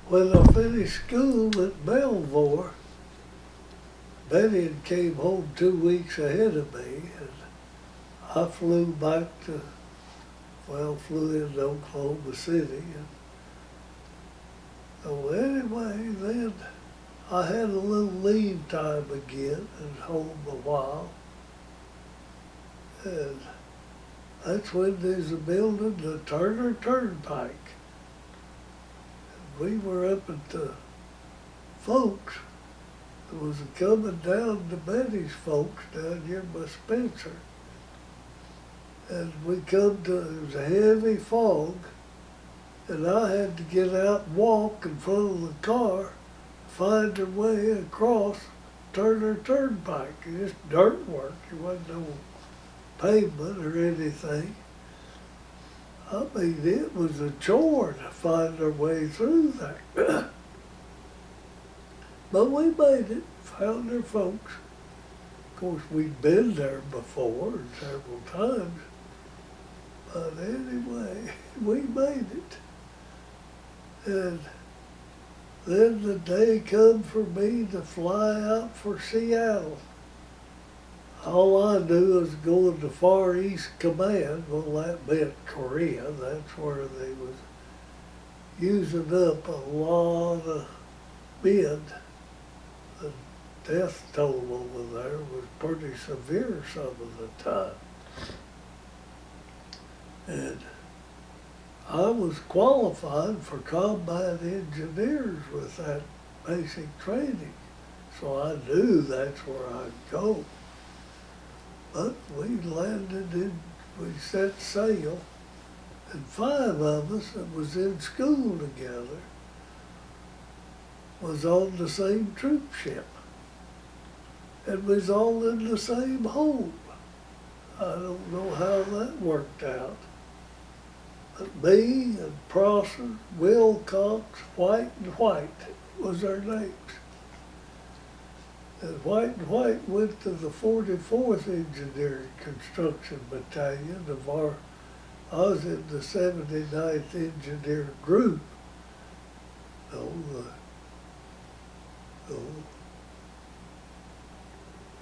when I finished school at Belvoir, Betty had came home 2 weeks ahead of me, and I flew back to, well, flew into Oklahoma City. And so anyway, then I had a little leave time again and home a while. And that's when there's a building, the Turner Turnpike. And we were up at the folks. It was coming down to Betty's folks down here by Spencer. And we come to, it was a heavy fog, and I had to get out and walk in front of the car, find a way across Turner Turnpike. It's dirt work, there wasn't no pavement or anything. I mean, it was a chore to find our way through there. But we made it, found our folks. Of course, we'd been there before several times. But anyway, we made it. And then the day come for me to fly out for Seattle. All I knew was going to Far East Command. Well, that meant Korea. That's where they was using up a lot of men. The death toll over there was pretty severe some of the time. And I was qualified for combat engineers with that basic training. So I knew that's where I'd go. But we landed in, we set sail, and 5 of us that was in school together was on the same troop ship. And was all in the same home. I don't know how that worked out. But me and Prosser, Wilcox, White and White was our names. And White and White went to the 44th Engineering Construction Battalion of our, I was in the 79th Engineer Group.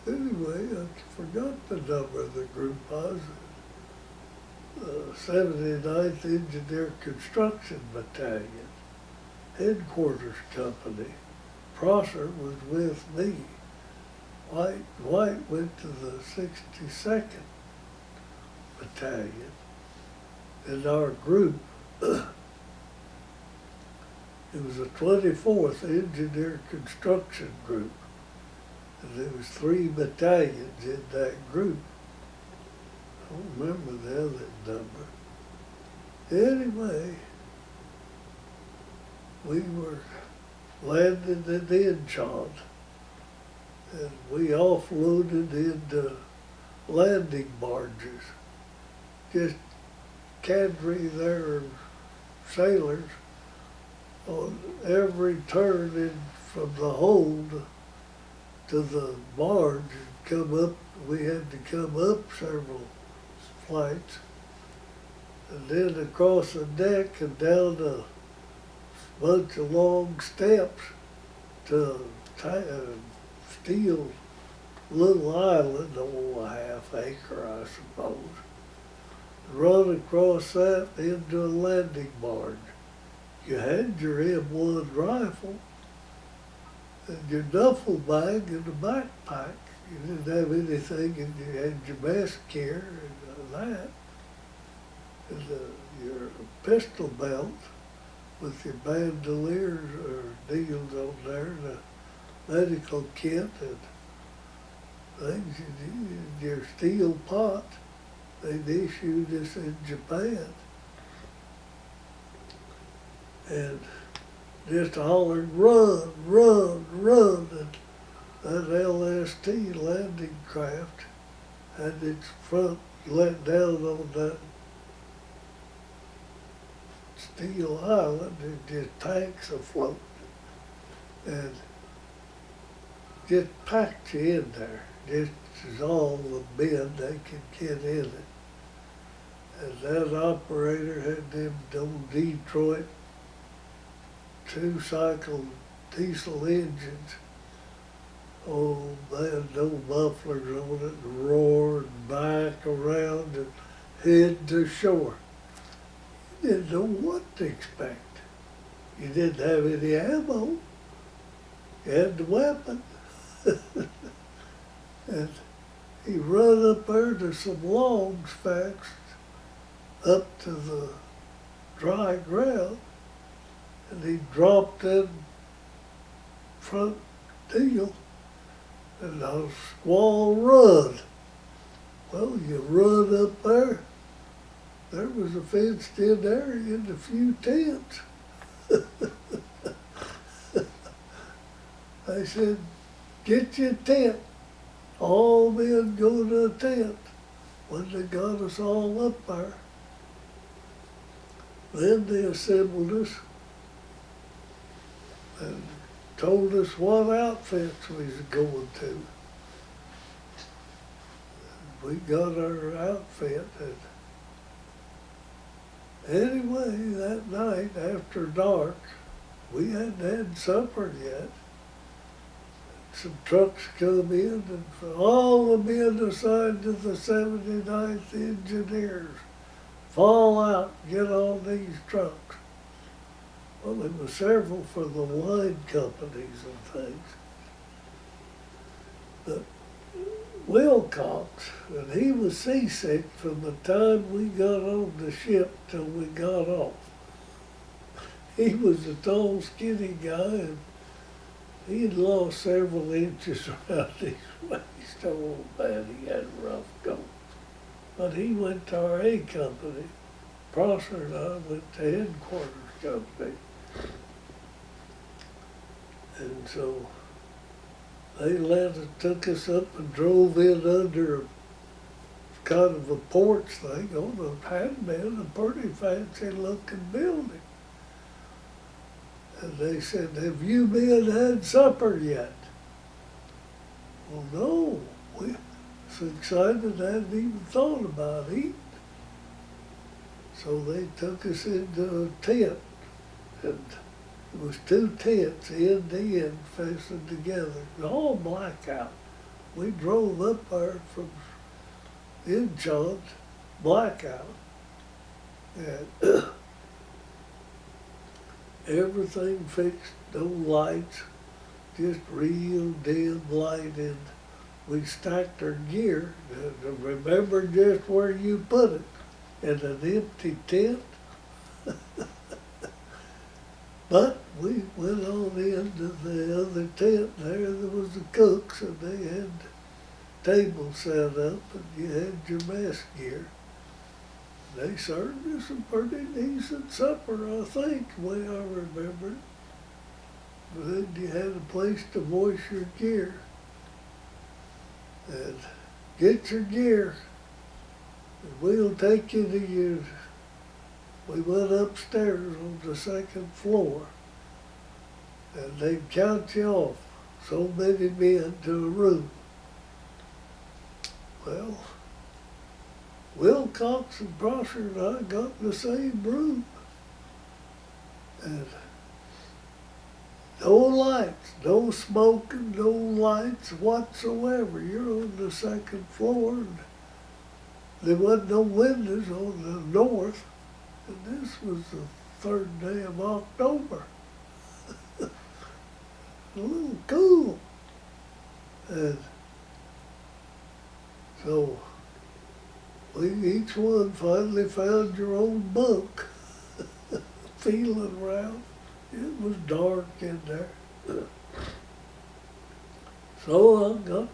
Anyway, I forgot the number of the group I was in. 79th Engineer Construction Battalion, Headquarters Company. Prosser was with me. White went to the 62nd Battalion. In our group, it was the 24th Engineer Construction Group. And there was 3 battalions in that group. I don't remember the other number. Anyway, we were landed at Incheon, and we offloaded into landing barges. Just cadre there, sailors, on every turn in from the hold to the barge and come up. We had to come up several flights, and then across the deck and down a bunch of long steps to steel little island, a half acre, I suppose. Run across that into a landing barge. You had your M1 rifle and your duffel bag and a backpack. You didn't have anything, and you had your mess gear and that, and your pistol belt with your bandoliers or deals on there, and a medical kit and things you need, your steel pot. They'd issue this in Japan. And just hollered, run, run, run. And that LST landing craft had its front let down on that steel island, and just tanks afloat. And just packed you in there, just as all the men they could get in it. And that operator had them old Detroit two-cycle diesel engines. Oh, they had no mufflers on it, and roared back around and head to shore. You didn't know what to expect. You didn't have any ammo. You had the weapon. And he run up there to some logs fast up to the dry ground, and he dropped that front deal, and a squall run. Well, you run up there was a fenced-in area and a few tents. I said, get you a tent. All men go to a tent. When they got us all up there, then they assembled us and told us what outfits we was going to. We got our outfit, and anyway, that night after dark, we hadn't had supper yet. Some trucks come in, and all the men assigned to the 79th Engineers fall out, get on these trucks. Well, there were several for the line companies and things. But Wilcox, and he was seasick from the time we got on the ship till we got off. He was a tall, skinny guy, and he had lost several inches around his waist. Oh man, he had a rough go. But he went to our A company. Prosser and I went to headquarters company. And so they took us up and drove in under a kind of a porch thing on a had been a pretty fancy looking building. And they said, have you men had supper yet? Well, no. We was excited I hadn't even thought about eating. So they took us into a tent, and it was two tents, end to end, fastened together, all blackout. We drove up there from Inchon, blackout, and everything fixed, no lights, just real dim light, and we stacked our gear, and remember just where you put it, in an empty tent. But we went on into the other tent there was the cooks, and they had tables set up, and you had your mess gear. They served us a pretty decent supper, I think, the way I remember it. But then you had a place to wash your gear. And get your gear, and we'll take you to your... We went upstairs on the second floor, and they'd count you off, so many men to a room. Well, Wilcox and Prosser and I got in the same room. And no lights, no smoking, no lights whatsoever. You're on the second floor, and there wasn't no windows on the north. And this was the 3rd day of October. A little cool. And so we each one finally found your own bunk, feeling around. It was dark in there. So I got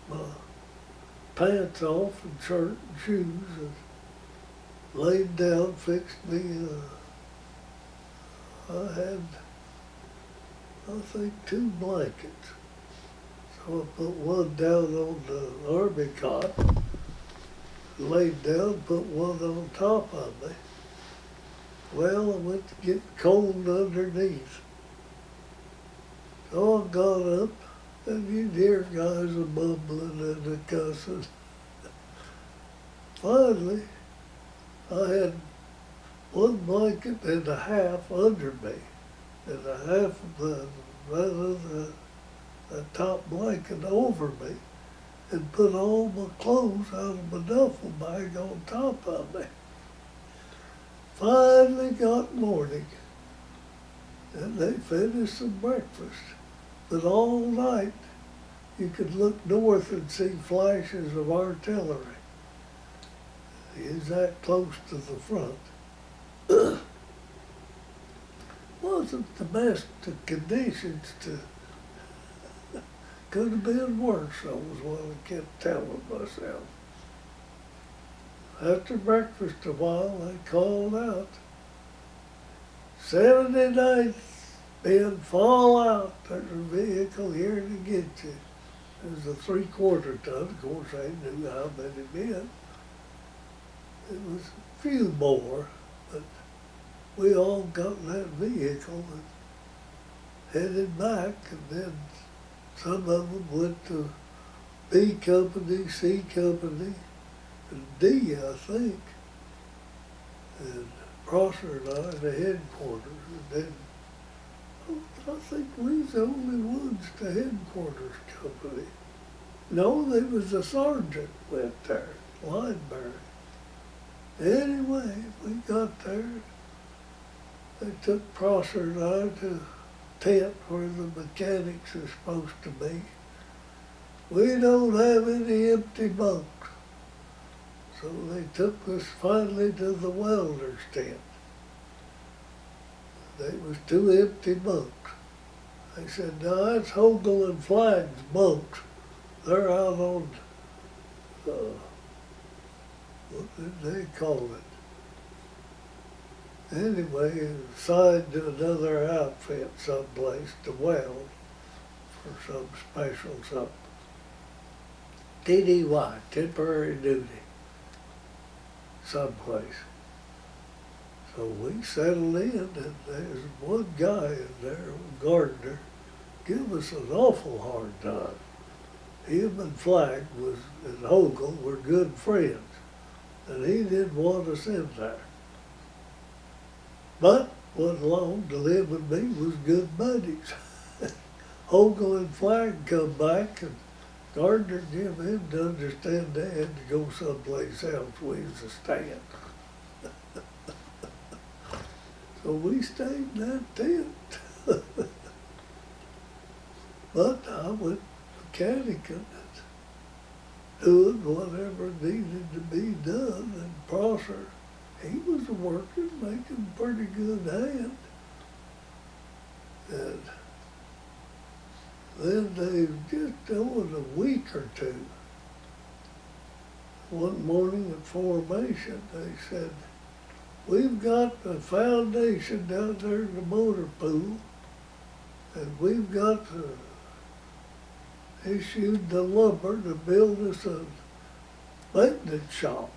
my pants off and shirt and shoes and laid down, fixed me. I had, I think, 2 blankets. So I put one down on the army cot, laid down, put one on top of me. Well, I went to get cold underneath. So I got up, and you'd hear guys a mumbling and a cussing. Finally, I had 1 blanket and a half under me, and a half of the top blanket over me and put all my clothes out of my duffel bag on top of me. Finally got morning, and they fed us some breakfast. But all night, you could look north and see flashes of artillery. Is that close to the front? Wasn't the best of conditions to, could have been worse, I was what I kept telling myself. After breakfast a while, they called out, 79th, Ben, fall out. There's a vehicle here to get you. It was a 3/4 ton. Of course, I knew how many men. It was a few more, but we all got in that vehicle and headed back, and then some of them went to B Company, C Company, and D, I think. And Prosser and I at the headquarters, and then I think we was the only ones to headquarters company. No, there was a sergeant went there, Lineberry. Anyway, we got there. They took Prosser and I to tent where the mechanics are supposed to be. We don't have any empty bunks. So they took us finally to the welder's tent. There was 2 empty bunks. They said, no, that's Hogle and Flagg's bunks. They're out on, what did they call it? Anyway, assigned to another outfit someplace to weld for some special something. TDY, temporary duty, someplace. So we settled in, and there's one guy in there, Gardner, give us an awful hard time. Him and Flagg and Hogle were good friends, and he didn't want us in there. But wasn't long till him and me was good buddies. Hogle and Flagg come back, and Gardner gave him to understand they had to go someplace else. We was a stand. So we stayed in that tent. But I went mechanicking, doing whatever needed to be done, and Prosser, he was working, making pretty good hand. And then they just doing a week or two. One morning at formation, they said, we've got a foundation down there in the motor pool, and we've got issued the lumber to build us a maintenance shop.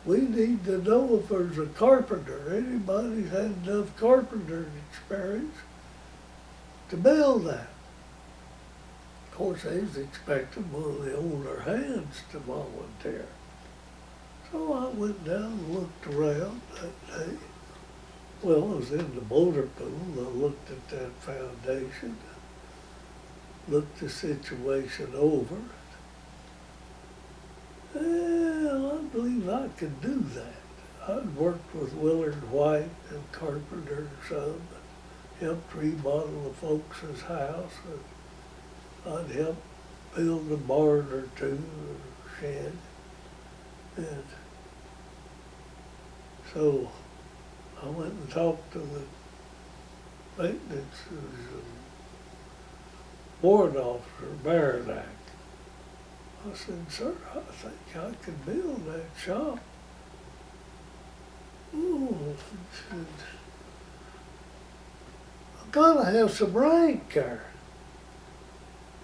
We need to know if there's a carpenter, anybody's had enough carpenter experience to build that. Of course, they was expecting one of the older hands to volunteer. So I went down and looked around that day. Well, I was in the motor pool. I looked at that foundation, looked the situation over. Well, I believe I could do that. I'd worked with Willard White and Carpenter some, helped remodel the folks' house. I'd helped build a barn or two or shed. And so I went and talked to the maintenance warrant officer, Baranack. I said, sir, I think I could build that shop. Oh, he said, I've got to have some rank there.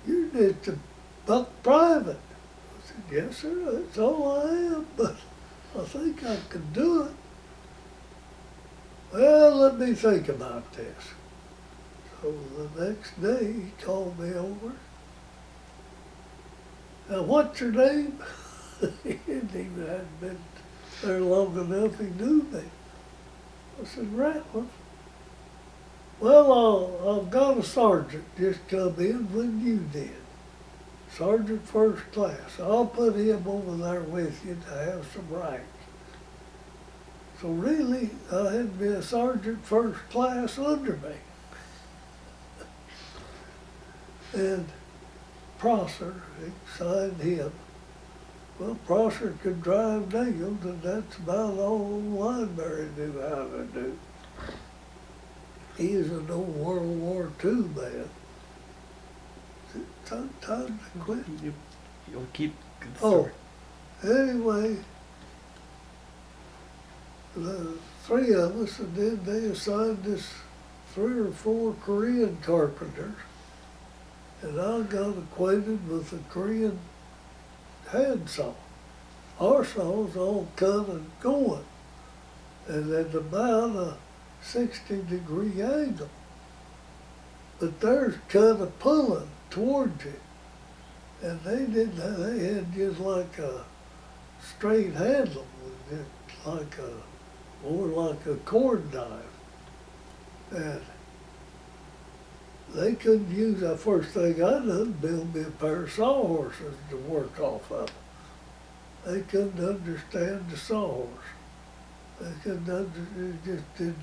You're just a buck private. I said, yes, sir, that's all I am, but I think I could do it. Well, let me think about this. So the next day, he called me over. Now, what's your name? He hadn't even been there long enough, he knew me. I said, Ratliff. Well, I've got a sergeant just come in when you did. Sergeant first class. I'll put him over there with you to have some rank. So really, I had to be a sergeant first class under me. And Prosser, he signed him. Well, Prosser could drive nails, and that's about all Lineberry knew how to do. He is an old World War II man. Time to quit. You'll keep good story. Anyway, the three of us, and then they assigned us 3 or 4 Korean carpenters, and I got acquainted with the Korean handsaw. Our saw's all cut and going, and at about a 60-degree angle. But theirs cut a pulling towards you. And they didn't have, they had just like a straight handle, just like a, more like a corn knife. And they couldn't use, the first thing I done, build me a pair of sawhorses to work off of. They couldn't understand the sawhorse. They couldn't understand, they just didn't.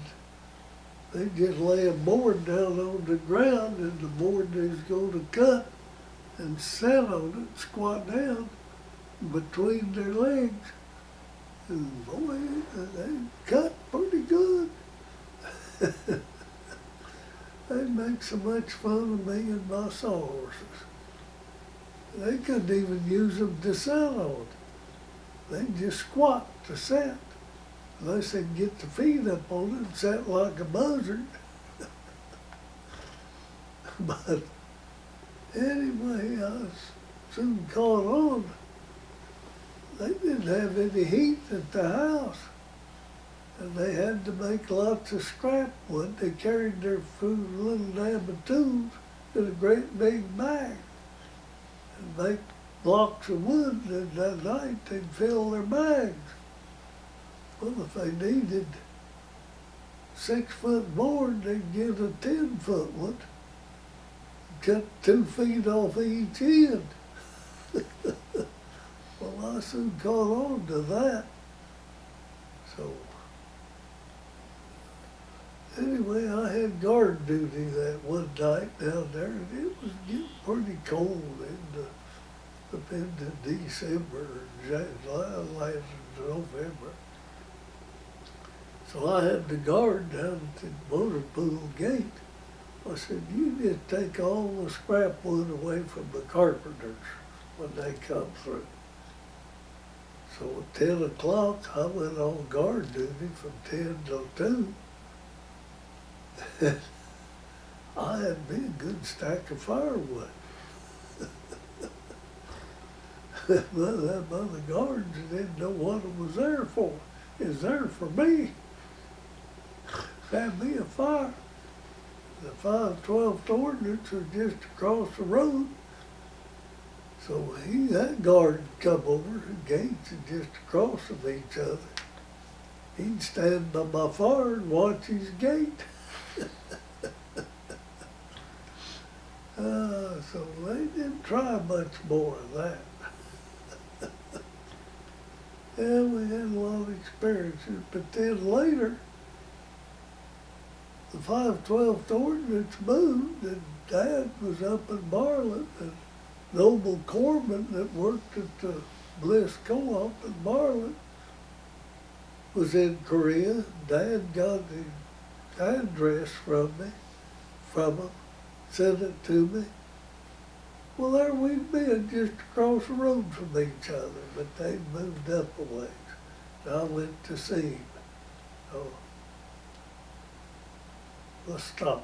They just lay a board down on the ground, and the board they was going to cut and sit on it, squat down between their legs. And boy, they cut pretty good. They make so much fun of me and my sawhorses. They couldn't even use them to sit on. They'd just squat to sit. Unless they could get the feet up on it and sit like a buzzard. But anyway, I soon caught on. They didn't have any heat at the house. And they had to make lots of scrap wood. They carried their food, little damn tools, in a great big bag. And make blocks of wood, and that night they'd fill their bags. Well, if they needed 6-foot board, they'd get a 10-foot one. Cut 2 feet off each end. Well, I soon caught on to that. So, anyway, I had guard duty that one night down there, and it was getting pretty cold up into December, last November. So I had the guard down at the motor pool gate. I said, you just take all the scrap wood away from the carpenters when they come through. So at 10 o'clock, I went on guard duty from 10 till 2. I had me a good stack of firewood. Well, them other guards didn't know what it was there for. It was there for me. Had me a fire. The 512th ordinance was just across the road. So that guard come over, the gates are just across from each other. He'd stand by my fire and watch his gate. So they didn't try much more of that. Yeah, we had a lot of experiences, but then later, the 512th ordinance moved, and Dad was up in Marlin, and Noble Corbin that worked at the Bliss Co-op in Marlin was in Korea. Dad got the address from him, sent it to me. Well, there we'd been just across the road from each other, but they'd moved up a ways. And I went to see him. So, let's stop.